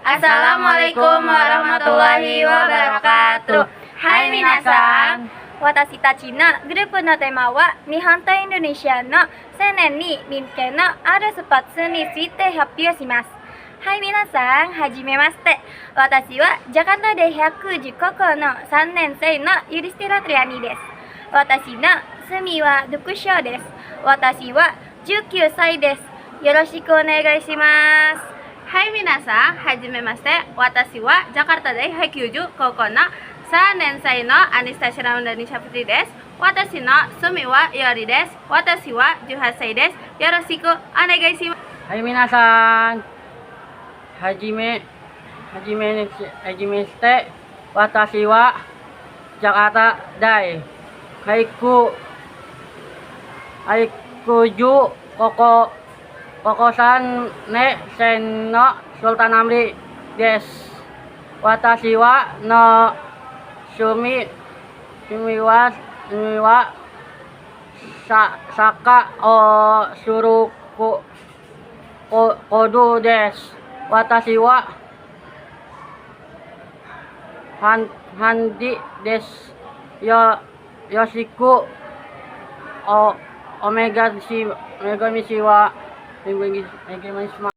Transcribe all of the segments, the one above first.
Assalamualaikum warahmatullahi wabarakatuh. Hai minasan. Watashi tachi no grup no tema wa Nihon to Indonesia no 1000年に民権のあるスポーツについて発表します。はい、皆さん、はじめまして。私はジャカルタ大学塾高校の3年生のユリステラトリアニです。私の趣味は読書です。私は19歳です。よろしくお願いします。はい、皆さん、はじめまして。私はジャカルタ大学塾高校の3年生のアニスタシラウンダニシャプティです。私の趣味は料理です。私は18歳です。よろしくお願いします。はい、皆さん。はじめして。私はジャカルタ大学塾高校3年生のスルタンアムリです。私はの趣味はサッカーをすることです。私はハンディです。よろしくお願いします。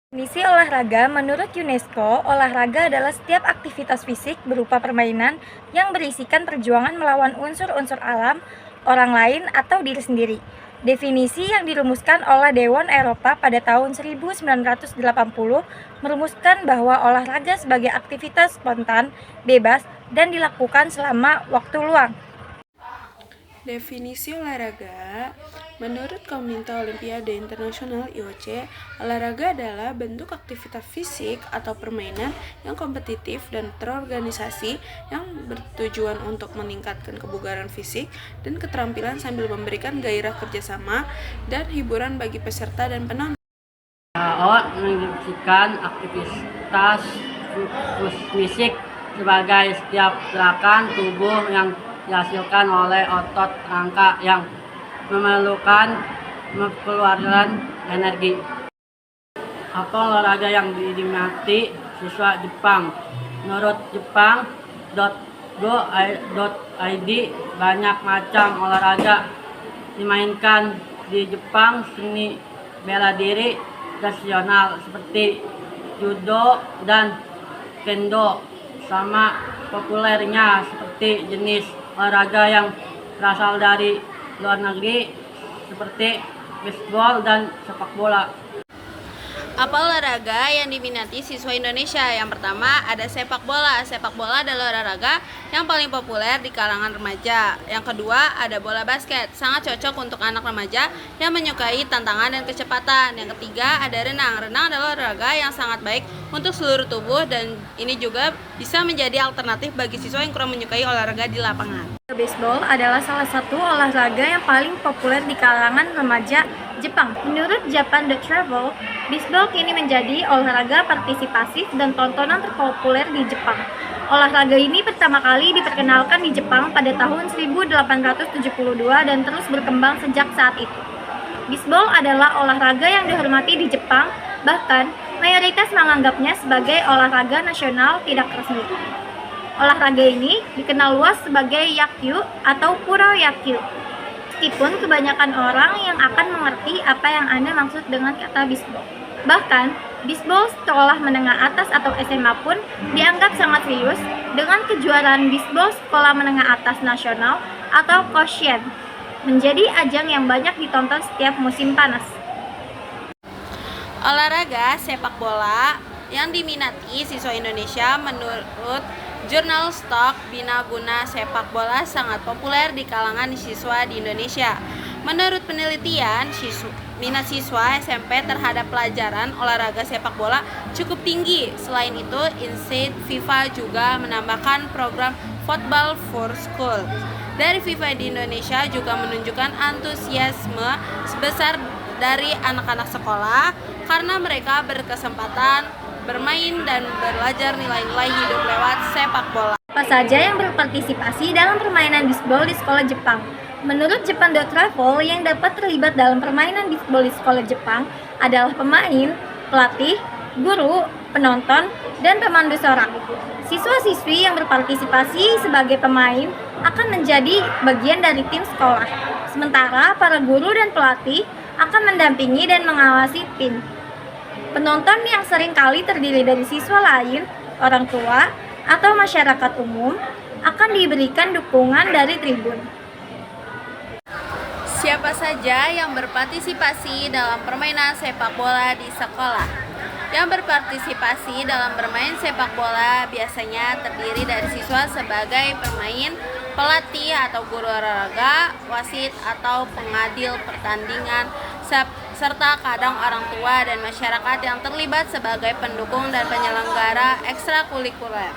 Definisi olahraga menurut UNESCO, olahraga adalah setiap aktivitas fisik berupa permainan yang berisikan perjuangan melawan unsur-unsur alam, orang lain, atau diri sendiri. Definisi yang dirumuskan oleh Dewan Eropa pada tahun 1980 merumuskan bahwa olahraga sebagai aktivitas spontan, bebas, dan dilakukan selama waktu luang. Definisi olahraga menurut Komite Olimpiade Internasional (IOC), olahraga adalah bentuk aktivitas fisik atau permainan yang kompetitif dan terorganisasi yang bertujuan untuk meningkatkan kebugaran fisik dan keterampilan sambil memberikan gairah kerjasama dan hiburan bagi peserta dan penonton. Mendefinisikan aktivitas fisik sebagai setiap gerakan tubuh yang dihasilkan oleh otot rangka yang memerlukan pengeluaran energi. Apa olahraga yang diminati siswa Jepang? Menurut jepang.go.id, banyak macam olahraga dimainkan di Jepang. Seni bela diri tradisional seperti judo dan kendo sama populernya seperti jenis olahraga yang berasal dari luar negeri seperti baseball dan sepak bola. Apa olahraga yang diminati siswa Indonesia? Yang pertama ada sepak bola. Sepak bola adalah olahraga yang paling populer di kalangan remaja. Yang kedua ada bola basket, sangat cocok untuk anak remaja yang menyukai tantangan dan kecepatan. Yang ketiga ada renang. Renang adalah olahraga yang sangat baik untuk seluruh tubuh dan ini juga bisa menjadi alternatif bagi siswa yang kurang menyukai olahraga di lapangan. Baseball adalah salah satu olahraga yang paling populer di kalangan remaja Jepang. Menurut Japan.travel, baseball kini menjadi olahraga partisipasif dan tontonan terpopuler di Jepang. Olahraga ini pertama kali diperkenalkan di Jepang pada tahun 1872 dan terus berkembang sejak saat itu. Baseball adalah olahraga yang dihormati di Jepang, bahkan mayoritas menganggapnya sebagai olahraga nasional tidak resmi. Olahraga ini dikenal luas sebagai Yakkyu atau Puro-Yakkyu. Meskipun kebanyakan orang yang akan mengerti apa yang Anda maksud dengan kata baseball. Bahkan, baseball sekolah menengah atas atau SMA pun dianggap sangat serius dengan kejuaraan baseball sekolah menengah atas nasional atau Koshien, menjadi ajang yang banyak ditonton setiap musim panas. Olahraga sepak bola yang diminati siswa Indonesia menurut Jurnal Stok Bina Guna Sepak Bola sangat populer di kalangan siswa di Indonesia. Menurut penelitian, minat siswa SMP terhadap pelajaran olahraga sepak bola cukup tinggi. Selain itu, Insight FIFA juga menambahkan program Football for School. Dari FIFA di Indonesia juga menunjukkan antusiasme sebesar dari anak-anak sekolah karena mereka berkesempatan bermain dan belajar nilai-nilai hidup lewat sepak bola. Apa saja yang berpartisipasi dalam permainan baseball di sekolah Jepang? Menurut Japan.travel, yang dapat terlibat dalam permainan baseball di sekolah Jepang adalah pemain, pelatih, guru, penonton, dan pemandu sorak. Siswa-siswi yang berpartisipasi sebagai pemain akan menjadi bagian dari tim sekolah. Sementara para guru dan pelatih akan mendampingi dan mengawasi tim. Penonton yang seringkali terdiri dari siswa lain, orang tua, atau masyarakat umum akan diberikan dukungan dari tribun. Siapa saja yang berpartisipasi dalam permainan sepak bola di sekolah? Yang berpartisipasi dalam bermain sepak bola biasanya terdiri dari siswa sebagai pemain, pelatih atau guru olahraga, wasit atau pengadil pertandingan, serta kadang orang tua dan masyarakat yang terlibat sebagai pendukung dan penyelenggara ekstrakurikuler.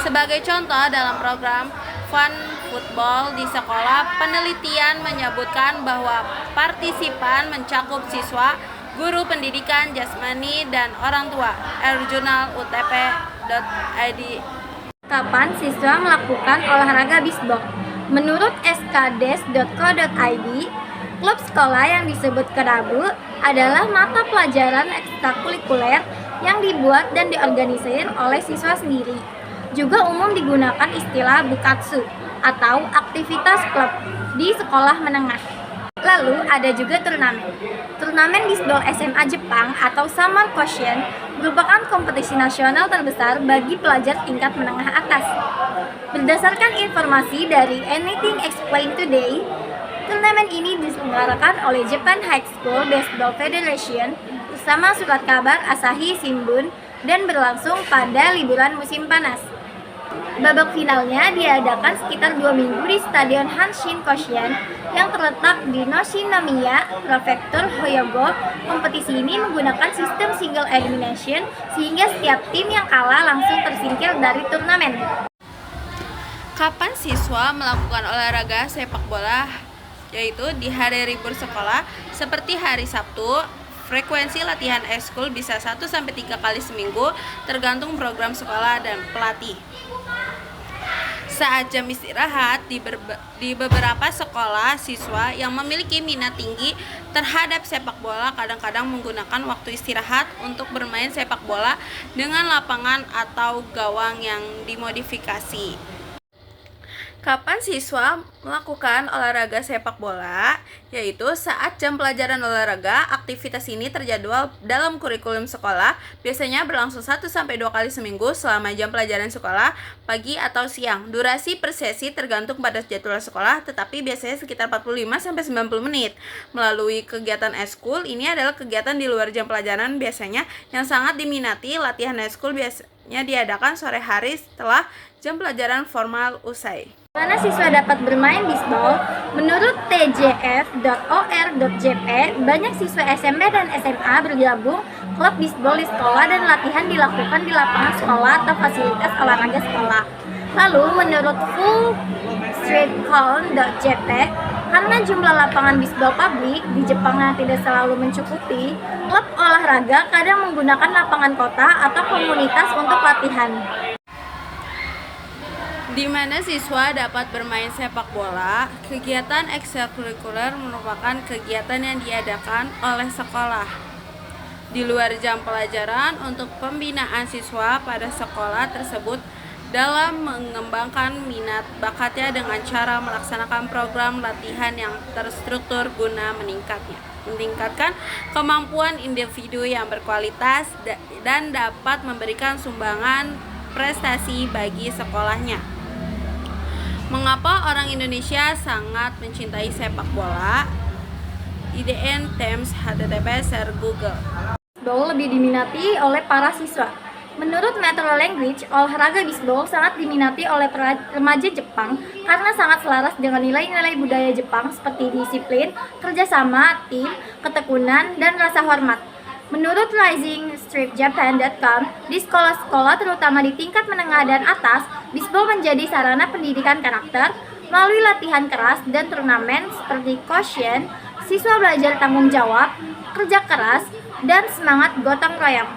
Sebagai contoh, dalam program Fun Football di sekolah, penelitian menyebutkan bahwa partisipan mencakup siswa, guru pendidikan jasmani, dan orang tua. jurnal.utp.id. Kapan siswa melakukan olahraga bisbol? Menurut skdes.co.id, klub sekolah yang disebut kerabu adalah mata pelajaran ekstrakurikuler yang dibuat dan diorganisir oleh siswa sendiri. Juga umum digunakan istilah bukatsu atau aktivitas klub di sekolah menengah. Lalu ada juga turnamen. Turnamen bisbol SMA Jepang atau Summer Koshien merupakan kompetisi nasional terbesar bagi pelajar tingkat menengah atas. Berdasarkan informasi dari Anything Explained Today, turnamen ini diselenggarakan oleh Japan High School Baseball Federation bersama surat kabar Asahi Shimbun dan berlangsung pada liburan musim panas. Babak finalnya diadakan sekitar 2 minggu di Stadion Hanshin Koshien yang terletak di Noshinomiya, Prefektur Hyogo. Kompetisi ini menggunakan sistem single elimination sehingga setiap tim yang kalah langsung tersingkir dari turnamen. Kapan siswa melakukan olahraga sepak bola? Yaitu di hari libur sekolah seperti hari Sabtu. Frekuensi latihan ekskul bisa 1-3 kali seminggu tergantung program sekolah dan pelatih. Saat jam istirahat di beberapa sekolah, siswa yang memiliki minat tinggi terhadap sepak bola kadang-kadang menggunakan waktu istirahat untuk bermain sepak bola dengan lapangan atau gawang yang dimodifikasi. Kapan siswa melakukan olahraga sepak bola? Yaitu saat jam pelajaran olahraga. Aktivitas ini terjadwal dalam kurikulum sekolah, biasanya berlangsung 1-2 kali seminggu selama jam pelajaran sekolah, pagi atau siang. Durasi per sesi tergantung pada jadwal sekolah, tetapi biasanya sekitar 45-90 menit. Melalui kegiatan ekskul, ini adalah kegiatan di luar jam pelajaran biasanya yang sangat diminati. Latihan ekskul biasanya diadakan sore hari setelah jam pelajaran formal usai. Mana siswa dapat bermain bisbol? Menurut tjf.or.jp, banyak siswa SMP dan SMA bergabung klub bisbol di sekolah dan latihan dilakukan di lapangan sekolah atau fasilitas olahraga sekolah. Lalu menurut fullstreetcon.jp, karena jumlah lapangan bisbol publik di Jepang yang tidak selalu mencukupi, klub olahraga kadang menggunakan lapangan kota atau komunitas untuk latihan. Di mana siswa dapat bermain sepak bola, kegiatan ekstrakurikuler merupakan kegiatan yang diadakan oleh sekolah di luar jam pelajaran untuk pembinaan siswa pada sekolah tersebut dalam mengembangkan minat bakatnya dengan cara melaksanakan program latihan yang terstruktur guna meningkatkan kemampuan individu yang berkualitas dan dapat memberikan sumbangan prestasi bagi sekolahnya. Mengapa orang Indonesia sangat mencintai sepak bola? IDN Times https://google. Bisbol lebih diminati oleh para siswa. Menurut Metro Language, olahraga bisbol sangat diminati oleh remaja Jepang karena sangat selaras dengan nilai-nilai budaya Jepang seperti disiplin, kerjasama, tim, ketekunan, dan rasa hormat. Menurut risingstripjapan.com, di sekolah-sekolah terutama di tingkat menengah dan atas, bisbol menjadi sarana pendidikan karakter. Melalui latihan keras dan turnamen seperti Koshien, siswa belajar tanggung jawab, kerja keras, dan semangat gotong royong.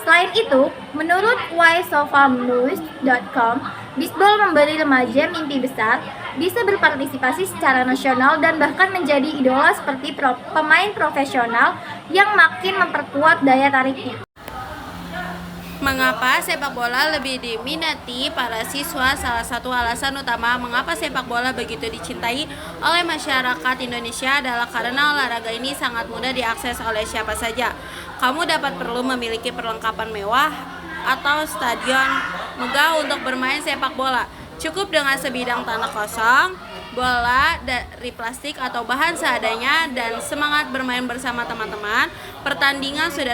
Selain itu, menurut whysofanews.com, bisbol memberi remaja mimpi besar, bisa berpartisipasi secara nasional dan bahkan menjadi idola seperti pemain profesional yang makin memperkuat daya tariknya. Mengapa sepak bola lebih diminati para siswa? Salah satu alasan utama mengapa sepak bola begitu dicintai oleh masyarakat Indonesia adalah karena olahraga ini sangat mudah diakses oleh siapa saja. Kamu dapat perlu memiliki perlengkapan mewah atau stadion megah untuk bermain sepak bola. Cukup dengan sebidang tanah kosong, bola dari plastik atau bahan seadanya, dan semangat bermain bersama teman-teman. Pertandingan sudah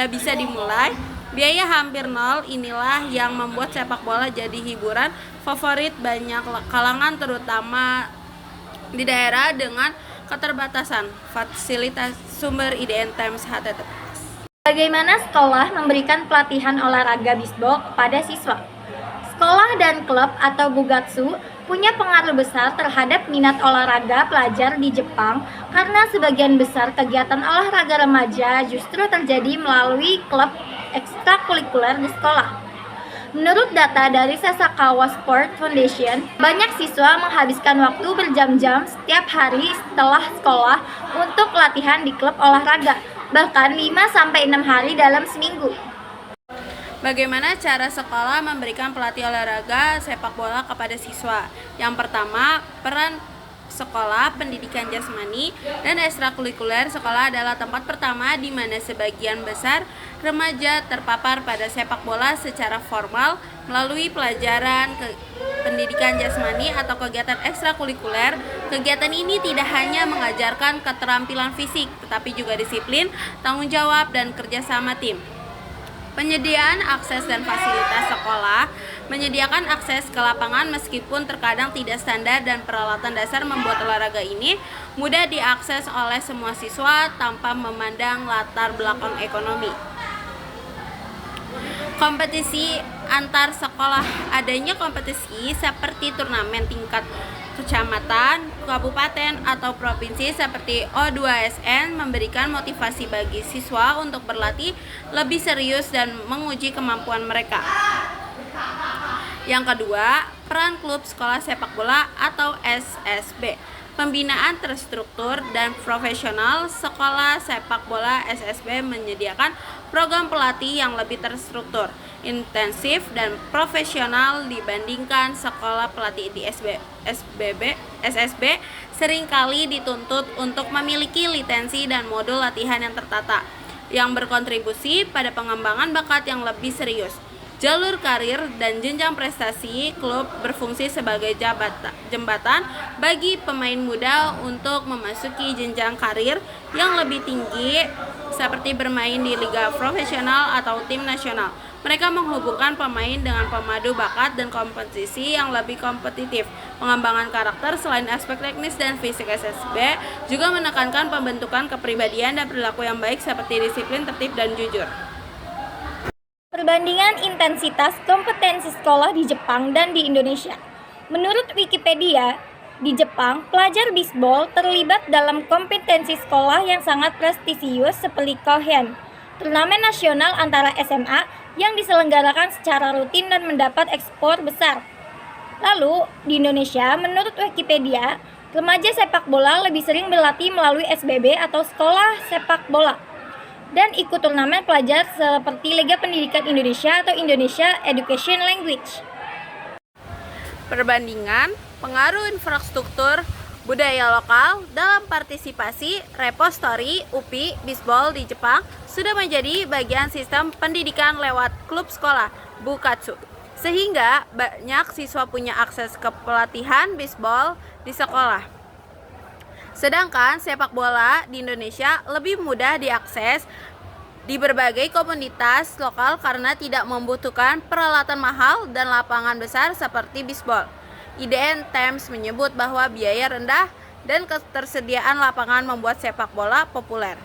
bisa dimulai. Biaya hampir nol, inilah yang membuat sepak bola jadi hiburan favorit banyak kalangan, terutama di daerah dengan keterbatasan fasilitas sumber IDN Times HTTP. Bagaimana sekolah memberikan pelatihan olahraga bisbol kepada siswa? Sekolah dan klub atau bugatsu punya pengaruh besar terhadap minat olahraga pelajar di Jepang karena sebagian besar kegiatan olahraga remaja justru terjadi melalui klub ekstrakurikuler di sekolah. Menurut data dari Sasakawa Sport Foundation, banyak siswa menghabiskan waktu berjam-jam setiap hari setelah sekolah untuk latihan di klub olahraga, bahkan 5-6 hari dalam seminggu. Bagaimana cara sekolah memberikan pelatih olahraga sepak bola kepada siswa? Yang pertama, peran sekolah, pendidikan jasmani, dan ekstrakurikuler sekolah adalah tempat pertama di mana sebagian besar remaja terpapar pada sepak bola secara formal melalui pelajaran pendidikan jasmani atau kegiatan ekstrakurikuler. Kegiatan ini tidak hanya mengajarkan keterampilan fisik, tetapi juga disiplin, tanggung jawab, dan kerjasama tim. Penyediaan akses dan fasilitas sekolah menyediakan akses ke lapangan meskipun terkadang tidak standar, dan peralatan dasar membuat olahraga ini mudah diakses oleh semua siswa tanpa memandang latar belakang ekonomi. Kompetisi antar sekolah. Adanya kompetisi seperti turnamen tingkat kecamatan, kabupaten, atau provinsi seperti O2SN memberikan motivasi bagi siswa untuk berlatih lebih serius dan menguji kemampuan mereka. Yang kedua, peran klub sekolah sepak bola atau SSB. Pembinaan terstruktur dan profesional. Sekolah sepak bola SSB menyediakan program pelatih yang lebih terstruktur, intensif, dan profesional dibandingkan sekolah pelatih di SSB seringkali dituntut untuk memiliki lisensi dan modul latihan yang tertata, yang berkontribusi pada pengembangan bakat yang lebih serius. Jalur karir dan jenjang prestasi. Klub berfungsi sebagai jembatan bagi pemain muda untuk memasuki jenjang karir yang lebih tinggi, seperti bermain di liga profesional atau tim nasional. Mereka menghubungkan pemain dengan pemadu bakat dan kompetisi yang lebih kompetitif. Pengembangan karakter. Selain aspek teknis dan fisik, SSB juga menekankan pembentukan kepribadian dan perilaku yang baik seperti disiplin, tertib, dan jujur. Perbandingan intensitas kompetensi sekolah di Jepang dan di Indonesia. Menurut Wikipedia, di Jepang, pelajar bisbol terlibat dalam kompetensi sekolah yang sangat prestisius seperti Kohen, turnamen nasional antara SMA yang diselenggarakan secara rutin dan mendapat ekspor besar. Lalu, di Indonesia, menurut Wikipedia, remaja sepak bola lebih sering berlatih melalui SBB atau sekolah sepak bola dan ikut turnamen pelajar seperti Liga Pendidikan Indonesia atau Indonesia Education Language. Perbandingan pengaruh infrastruktur budaya lokal dalam partisipasi. Repository UPI Bisbol di Jepang sudah menjadi bagian sistem pendidikan lewat klub sekolah Bukatsu, sehingga banyak siswa punya akses ke pelatihan bisbol di sekolah. Sedangkan sepak bola di Indonesia lebih mudah diakses di berbagai komunitas lokal karena tidak membutuhkan peralatan mahal dan lapangan besar seperti bisbol. IDN Times menyebut bahwa biaya rendah dan ketersediaan lapangan membuat sepak bola populer.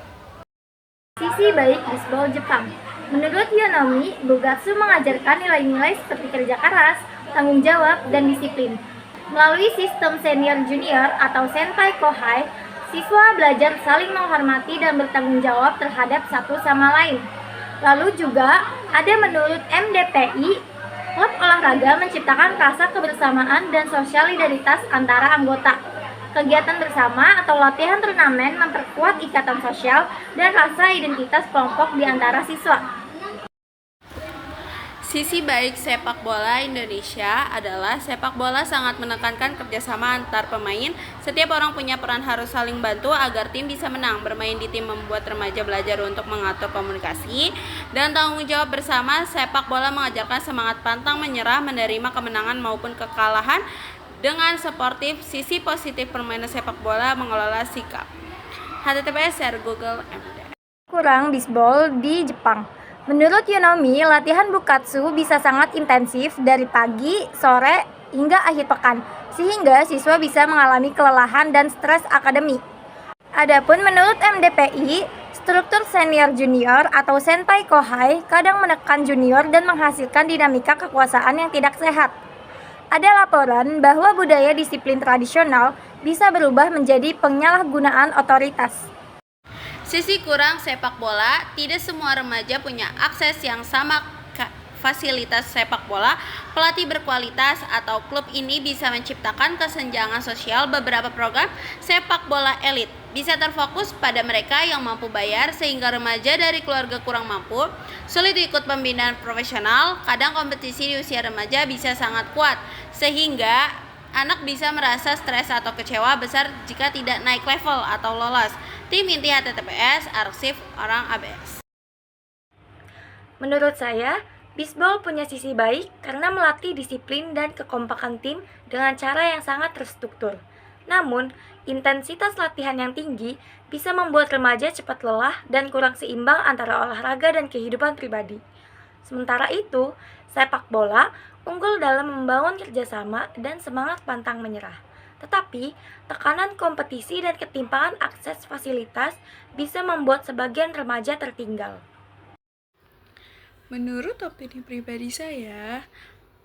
Sisi baik bisbol Jepang. Menurut Yonomi, Bugatsu mengajarkan nilai-nilai seperti kerja keras, tanggung jawab, dan disiplin. Melalui sistem senior-junior atau senpai kohai, siswa belajar saling menghormati dan bertanggung jawab terhadap satu sama lain. Lalu juga ada menurut MDPI, klub olahraga menciptakan rasa kebersamaan dan solidaritas antara anggota. Kegiatan bersama atau latihan turnamen memperkuat ikatan sosial dan rasa identitas kelompok di antara siswa. Sisi baik sepak bola Indonesia adalah sepak bola sangat menekankan kerjasama antar pemain. Setiap orang punya peran harus saling bantu agar tim bisa menang. Bermain di tim membuat remaja belajar untuk mengatur komunikasi dan tanggung jawab bersama. Sepak bola mengajarkan semangat pantang menyerah, menerima kemenangan maupun kekalahan dengan sportif. Sisi positif permainan sepak bola mengelola sikap. https://google md. Kurang bisbol di Jepang. Menurut Yunomi, latihan bukatsu bisa sangat intensif dari pagi, sore, hingga akhir pekan, sehingga siswa bisa mengalami kelelahan dan stres akademik. Adapun menurut MDPI, struktur senior junior atau senpai kohai kadang menekan junior dan menghasilkan dinamika kekuasaan yang tidak sehat. Ada laporan bahwa budaya disiplin tradisional bisa berubah menjadi penyalahgunaan otoritas. Sisi kurang sepak bola, tidak semua remaja punya akses yang sama ke fasilitas sepak bola. Pelatih berkualitas atau klub ini bisa menciptakan kesenjangan sosial. Beberapa program sepak bola elit bisa terfokus pada mereka yang mampu bayar, sehingga remaja dari keluarga kurang mampu sulit ikut pembinaan profesional. Kadang kompetisi di usia remaja bisa sangat kuat, sehingga anak bisa merasa stres atau kecewa besar jika tidak naik level atau lolos. Tim inti https arsip orang ABS. Menurut saya, bisbol punya sisi baik karena melatih disiplin dan kekompakan tim dengan cara yang sangat terstruktur. Namun, intensitas latihan yang tinggi bisa membuat remaja cepat lelah dan kurang seimbang antara olahraga dan kehidupan pribadi. Sementara itu, sepak bola unggul dalam membangun kerjasama dan semangat pantang menyerah. Tetapi, tekanan kompetisi dan ketimpangan akses fasilitas bisa membuat sebagian remaja tertinggal. Menurut opini pribadi saya,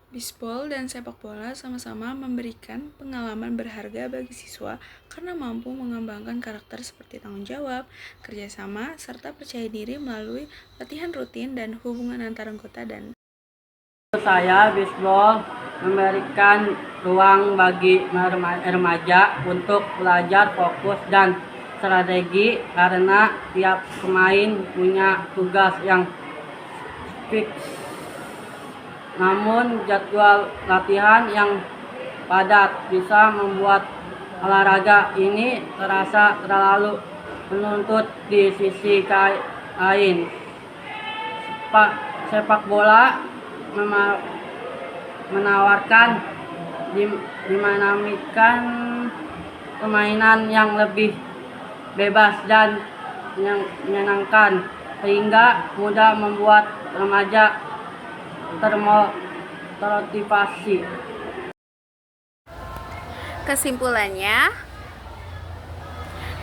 bisbol dan sepak bola sama-sama memberikan pengalaman berharga bagi siswa karena mampu mengembangkan karakter seperti tanggung jawab, kerjasama, serta percaya diri melalui latihan rutin dan hubungan antar anggota dan Menurut saya, bisbol memberikan ruang bagi remaja untuk belajar fokus dan strategi karena tiap pemain punya tugas yang fix. Namun jadwal latihan yang padat bisa membuat olahraga ini terasa terlalu menuntut di sisi lain. Sepak bola menawarkan dinamikan permainan yang lebih bebas dan menyenangkan, sehingga mudah membuat remaja termotivasi. Kesimpulannya,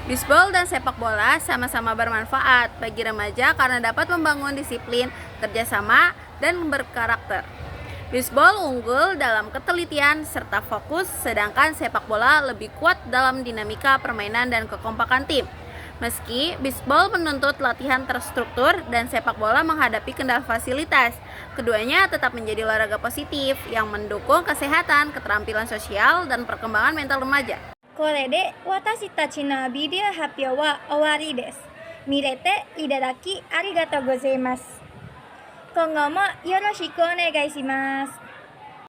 bisbol dan sepak bola sama-sama bermanfaat bagi remaja karena dapat membangun disiplin, kerjasama, dan berkarakter. Bisbol unggul dalam ketelitian serta fokus, sedangkan sepak bola lebih kuat dalam dinamika permainan dan kekompakan tim. Meski bisbol menuntut latihan terstruktur dan sepak bola menghadapi kendala fasilitas, keduanya tetap menjadi olahraga positif yang mendukung kesehatan, keterampilan sosial, dan perkembangan mental remaja. これで私たちのビデオ発表は終わりです。見れていただきありがとうございます。今後もよろしくお願いします。